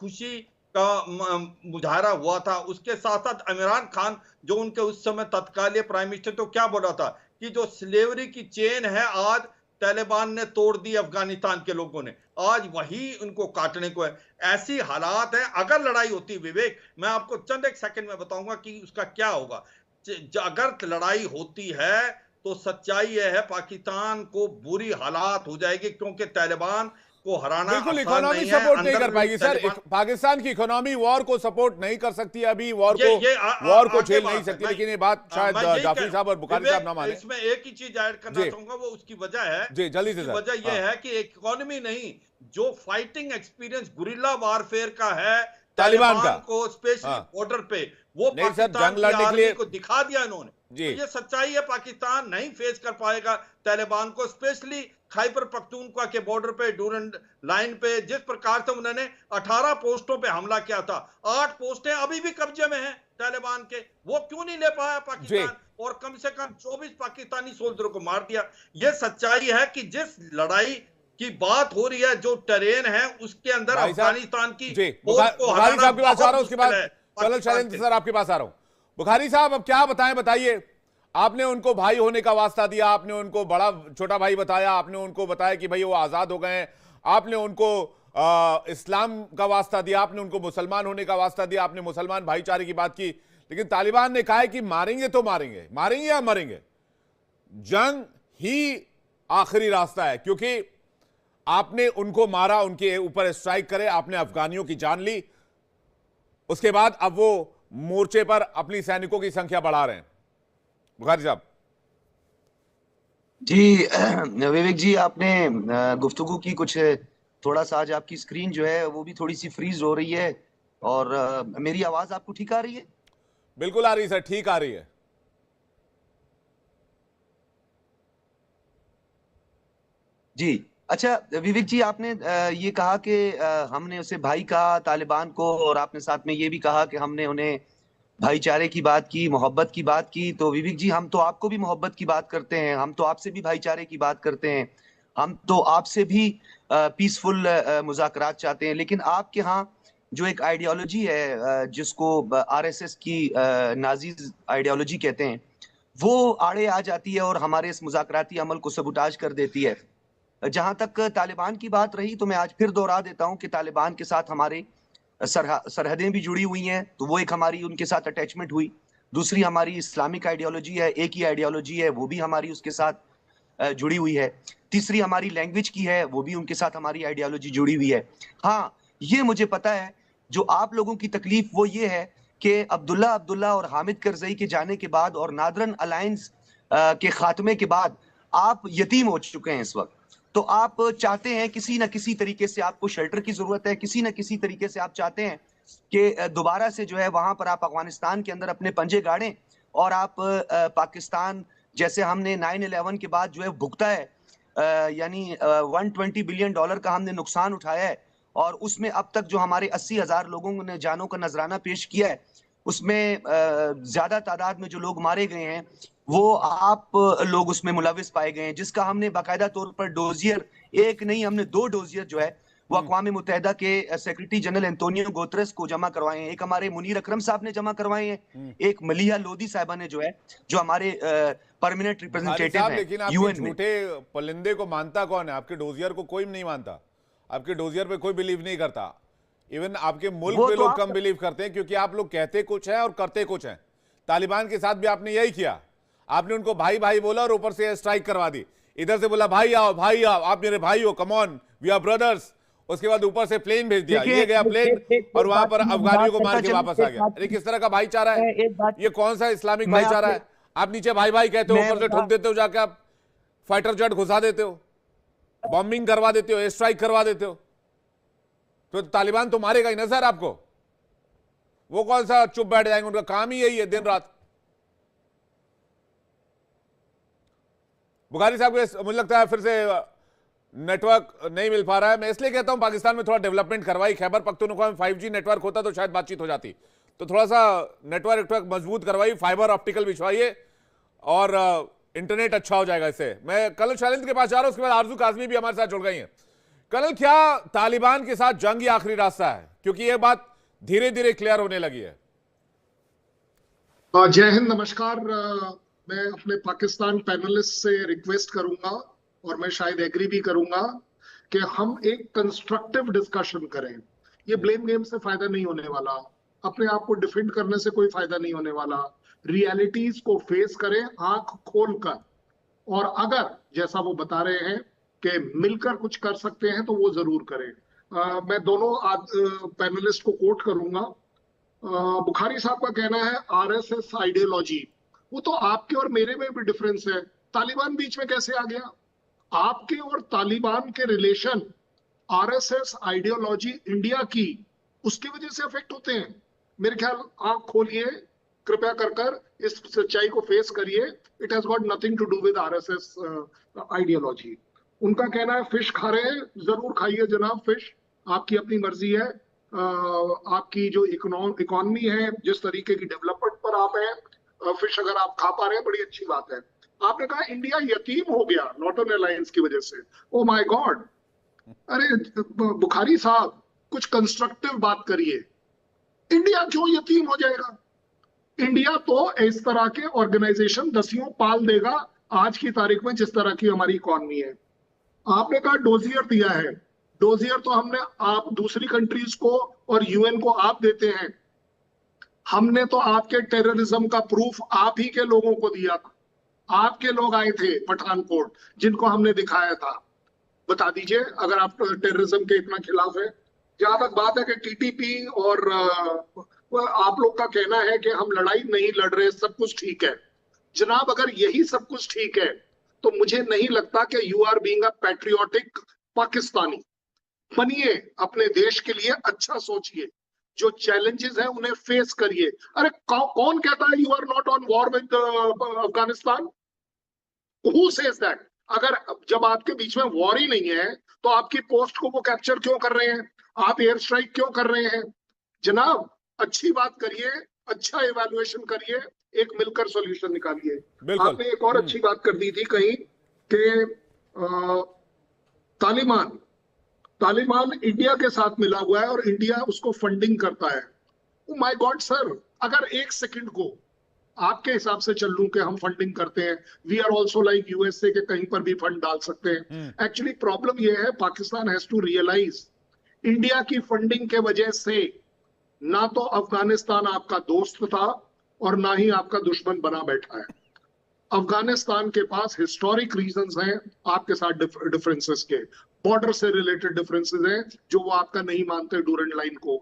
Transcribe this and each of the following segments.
खुशी का मुजाहरा हुआ था। उसके साथ साथ इमरान खान जो उनके उस समय तत्कालीन प्राइम मिनिस्टर, तो क्या बोला था कि जो स्लेवरी की चेन है आज तालिबान ने तोड़ दी, अफगानिस्तान के लोगों ने, आज वही उनको काटने को है। ऐसी हालात है। अगर लड़ाई होती, विवेक, मैं आपको चंद एक सेकंड में बताऊंगा कि उसका क्या होगा। अगर लड़ाई होती है तो सच्चाई यह है पाकिस्तान को बुरी हालात हो जाएगी, क्योंकि तालिबान को हराना बिल्कुल आसान इकोनॉमी नहीं है। सपोर्ट नहीं अंदर कर पाएगी सर। तालिबान पाकिस्तान की इकोनॉमी वॉर को सपोर्ट नहीं कर सकती अभी, ये वॉर को आगे झेल नहीं बात है। सकती। लेकिन ये बात शायद मैं यही जाफरी साहब और बुखारी साहब ना विवेक, माने। इसमें एक ही चीज ऐड करना जी चाहूंगा, वो उसकी वजह है। जी, जल्दी से उसकी सर। वजह हाँ, यह है कि इकोनॉमी नहीं, जो फाइटिंग एक्सपीरियंस गुरिल्ला वारफेयर का है तालिबान का। तालिबान को, स्पेशली हाँ, बॉर्डर पे, वो नहीं सर, पाकिस्तान जंग की लड़ने के आर्मी लिए। को दिखा दिया इन्होंने। जी तो ये सच्चाई है, पाकिस्तान नहीं फेस कर पाएगा तालिबान को, स्पेशली खैबर पख्तूनख्वा के बॉर्डर पे, डूरंड लाइन पे। जिस प्रकार से उन्होंने 18 पोस्टों पे हमला किया था, 8 पोस्टें अभी भी कब्जे में हैं तालिबान के, वो क्यों नहीं ले पाया जी, पाकिस्तान, और कम से कम 24 पाकिस्तानी सोल्जरों को मार दिया। ये सच्चाई है कि जिस लड़ाई की बात हो रही है, जो टेरेन है, उसके अंदर भाई साहब। अफगानिस्तान की जी, फौज को बुखारी हराना साहब के पास आ बहुत रहा हूं, उसके मुश्किल बाद है कर्नल पाकिस्तान शैलेंद्र के। सर आपके पास आ रहा हूं। बुखारी साहब, अब क्या बताएं, बताइए। आपने उनको भाई होने का वास्ता दिया, आपने उनको बड़ा छोटा भाई बताया, आपने उनको बताया कि भाई वो आजाद हो गए हैं, आपने उनको इस्लाम का वास्ता दिया, आपने उनको मुसलमान होने का वास्ता दिया, आपने मुसलमान भाईचारे की बात की। लेकिन तालिबान ने कहा है कि मारेंगे तो मारेंगे, मारेंगे या मरेंगे, जंग ही आखिरी रास्ता है। क्योंकि आपने उनको मारा, उनके ऊपर स्ट्राइक करे, आपने अफगानियों की जान ली, उसके बाद अब वो मोर्चे पर अपनी सैनिकों की संख्या बढ़ा रहे हैं। बुखारी साहब। जी विवेक जी, आपने गुफ्तगू की कुछ, थोड़ा सा आज आपकी स्क्रीन जो है वो भी थोड़ी सी फ्रीज हो रही है, और मेरी आवाज आपको ठीक आ रही है? बिल्कुल आ रही है सर, ठीक आ रही है। जी। अच्छा विवेक जी, आपने ये कहा कि हमने उसे भाई कहा तालिबान को, और आपने साथ में ये भी कहा कि हमने उन्हें भाईचारे की बात की, मोहब्बत की बात की। तो विवेक जी, हम तो आपको भी मोहब्बत की बात करते हैं, हम तो आपसे भी भाईचारे की बात करते हैं, हम तो आपसे भी पीसफुल मुज़ाकरात चाहते हैं। लेकिन आपके यहाँ जो एक आइडियोलॉजी है, जिसको आरएसएस की नाजीज आइडियोलॉजी कहते हैं, वो आड़े आ जाती है और हमारे इस मुज़ाकराती अमल को सबुटाज कर देती है। जहां तक तालिबान की बात रही, तो मैं आज फिर दोहरा देता हूं कि तालिबान के साथ हमारे सरहदें भी जुड़ी हुई हैं, तो वो एक हमारी उनके साथ अटैचमेंट हुई। दूसरी हमारी इस्लामिक आइडियोलॉजी है, एक ही आइडियोलॉजी है, वो भी हमारी उसके साथ जुड़ी हुई है। तीसरी हमारी लैंग्वेज की है, वो भी उनके साथ हमारी आइडियोलॉजी जुड़ी हुई है। हाँ, ये मुझे पता है, जो आप लोगों की तकलीफ वो ये है कि अब्दुल्ला अब्दुल्ला और हामिद करजई के जाने के बाद और नादरन अलायंस के खात्मे के बाद आप यतीम हो चुके हैं इस वक्त। तो आप चाहते हैं किसी ना किसी तरीके से, आपको शेल्टर की जरूरत है, किसी ना किसी तरीके से आप चाहते हैं कि दोबारा से जो है वहां पर आप अफगानिस्तान के अंदर अपने पंजे गाड़ें, और आप पाकिस्तान जैसे हमने 9/11 के बाद जो है भुगता है, यानी $120 बिलियन का हमने नुकसान उठाया है, और उसमें अब तक जो हमारे 80,000 लोगों ने जानों का नजराना पेश किया है, उसमें ज्यादा तादाद में जो लोग मारे गए हैं वो आप लोग उसमें मुलविस पाए गए हैं, जिसका हमने बाकायदा तौर पर डोजियर, एक नहीं हमने 2 डोजियर जो है वो अक़वाम मुत्तहिदा के सेक्रेटरी जनरल एंटोनियो गुतेरेस को जमा करवाए हैं। एक हमारे मुनीर अकरम साहब ने जमा करवाए हैं, एक मलिहा लोधी साहिबा ने जो है, जो हमारे परमानेंट रिप्रेजेंटेटिव हैं लेकिन आपके यूएन में। झूठे परिंदे को मानता कौन है? आपके डोजियर को कोई नहीं मानता, आपके डोजियर पे कोई बिलीव नहीं करता। इवन आपके मुल्क पे लोग कम बिलीव करते हैं, क्योंकि आप लोग कहते कुछ है और करते कुछ है। तालिबान के साथ भी आपने यही किया, आपने उनको भाई भाई बोला और ऊपर से स्ट्राइक करवा दी। इधर से बोला भाई आओ भाई आओ, आप मेरे भाई हो, come on we are brothers. उसके बाद ऊपर से प्लेन भेज दिया, ये गया प्लेन और वहां पर अफगानियों को मार के वापस आ गया। अरे किस तरह का भाईचारा है ये? कौन सा इस्लामिक भाईचारा है? आप नीचे भाई भाई कहते हो, ऊपर से ठोक देते हो, जाके आप फाइटर जेट घुसा देते हो, बॉम्बिंग करवा देते हो, एयर स्ट्राइक करवा देते हो। तो तालिबान तो मारेगा ही ना सर आपको, वो कौन सा चुप बैठ जाएंगे? उनका काम ही यही है दिन रात। बुखारी साहब को मुझे लगता है फिर से नेटवर्क नहीं मिल पा रहा है। मैं इसलिए कहता हूं पाकिस्तान में थोड़ा डेवलपमेंट करवाई, खैबर पख्तूनख्वा में 5G नेटवर्क होता तो शायद बातचीत हो जाती। तो थोड़ा सा नेटवर्क मजबूत करवाई, फाइबर ऑप्टिकल बिछवाइए और इंटरनेट अच्छा हो जाएगा इससे। मैं कर्नल शैलेंद्र के पास जा रहा हूं, उसके बाद आरजू काजमी भी हमारे साथ जुड़ गई हैं। कर्नल, क्या तालिबान के साथ जंग ही आखिरी रास्ता है? क्योंकि यह बात धीरे धीरे क्लियर होने लगी है। जय हिंद, नमस्कार। मैं अपने पाकिस्तान पैनलिस्ट से रिक्वेस्ट करूंगा और मैं शायद एग्री भी करूंगा कि हम एक कंस्ट्रक्टिव डिस्कशन करें। ये ब्लेम गेम से फायदा नहीं होने वाला, अपने आप को डिफेंड करने से कोई फायदा नहीं होने वाला। रियलिटीज को फेस करें आंख खोलकर, और अगर जैसा वो बता रहे हैं कि मिलकर कुछ कर सकते हैं तो वो जरूर करें। मैं दोनों पैनलिस्ट को कोट करूंगा। बुखारी साहब का कहना है आरएसएस आइडियोलॉजी, वो तो आपके और मेरे में भी डिफरेंस है। तालिबान बीच में कैसे आ गया? आपके और तालिबान के रिलेशन आरएसएस आइडियोलॉजी इंडिया की, उसकी वजह से अफेक्ट होते हैं। मेरे ख्याल आंख खोलिए, कृपया कर इस सच्चाई को फेस करिए। It has got nothing to do with RSS ideology. उनका कहना है फिश खा रहे हैं, जरूर खाइए जनाब फिश, आपकी अपनी मर्जी है। आपकी जो इकोनॉमी है, जिस तरीके की डेवलपमेंट पर आप हैं, फिश अगर आप खा पा रहे हैं बड़ी अच्छी बात है। आपने कहा इंडिया यतीम हो गया नॉर्दर्न अलायंस की वजह से। ओ माय गॉड, अरे बुखारी साहब कुछ कंस्ट्रक्टिव बात करिए। इंडिया क्यों यतीम हो जाएगा? इंडिया तो इस तरह के ऑर्गेनाइजेशन दसियों पाल देगा आज की तारीख में, जिस तरह की हमारी इकोनॉमी है। आपने कहा डोजियर दिया है, डोजियर तो हमने आप दूसरी कंट्रीज को और यूएन को आप देते हैं। हमने तो आपके टेररिज्म का प्रूफ आप ही के लोगों को दिया था। आपके लोग आए थे पठानकोट, जिनको हमने दिखाया था। बता दीजिए अगर आप टेररिज्म के इतना खिलाफ है। जहां तक बात है कि टीटीपी और आप लोग का कहना है कि हम लड़ाई नहीं लड़ रहे, सब कुछ ठीक है। जनाब अगर यही सब कुछ ठीक है तो मुझे नहीं लगता कि you are being a patriotic Pakistani. बनिए, अपने देश के लिए अच्छा सोचिए, जो चैलेंजेस हैं उन्हें फेस करिए। अरे कौन कहता है you are not on war with Afghanistan? Who says that? अगर जब आपके बीच में वॉर ही नहीं है तो आपकी पोस्ट को वो कैप्चर क्यों कर रहे हैं? आप एयर स्ट्राइक क्यों कर रहे हैं? जनाब अच्छी बात करिए, अच्छा इवैल्यूएशन करिए, एक मिलकर सॉल्यूशन निकालिए। आपने एक और अच्छी बात कर दी थी कहीं कि तालिबान इंडिया के साथ मिला हुआ है और इंडिया उसको फंडिंग करता है। ओ माय गॉड सर, अगर एक सेकंड को आपके हिसाब से चल लूं कि हम फंडिंग करते हैं, we are also like USA के कहीं पर भी फंड डाल सकते हैं। एक्चुअली प्रॉब्लम यह है, Pakistan has to realise India की फंडिंग के वजह से ना तो अफगानिस्तान आपका दोस्त था और ना ही आपका दुश्मन बना बैठा है। अफगानिस्तान के पास हिस्टोरिक रीजंस हैं आपके साथ डिफरेंसेस के, बॉर्डर से रिलेटेड डिफरेंसेस हैं जो वो आपका नहीं मानते डूरेंट लाइन को।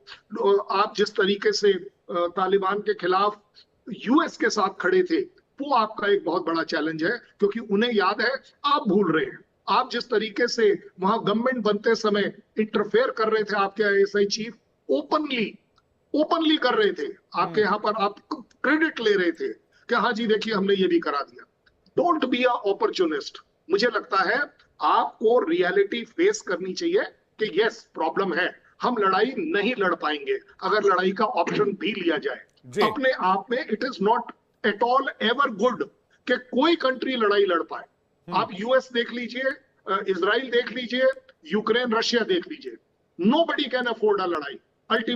आप जिस तरीके से तालिबान के खिलाफ यूएस के साथ खड़े थे, वो आपका एक बहुत बड़ा चैलेंज है, क्योंकि उन्हें याद है, आप भूल रहे हैं। आप जिस तरीके से वहां गवर्नमेंट बनते समय इंटरफेयर कर रहे थे, आपके आईएसआई चीफ ओपनली कर रहे थे। आपके यहाँ पर आप क्रेडिट ले रहे थे कि हाँ जी देखिए हमने ये भी करा दिया। Don't be a opportunist. मुझे लगता है आपको रियलिटी फेस करनी चाहिए कि यस प्रॉब्लम है, हम लड़ाई नहीं लड़ पाएंगे अगर लड़ाई का ऑप्शन भी लिया जाए। अपने आप में it is not at all ever good कि कोई कंट्री लड़ाई लड़ पाए। आप यूएस देख लीजिए, इजराइल देख लीजिए, यूक्रेन रशिया देख लीजिए, नोबडी कैन अफोर्ड अ लड़ाई। अल्टीमेटली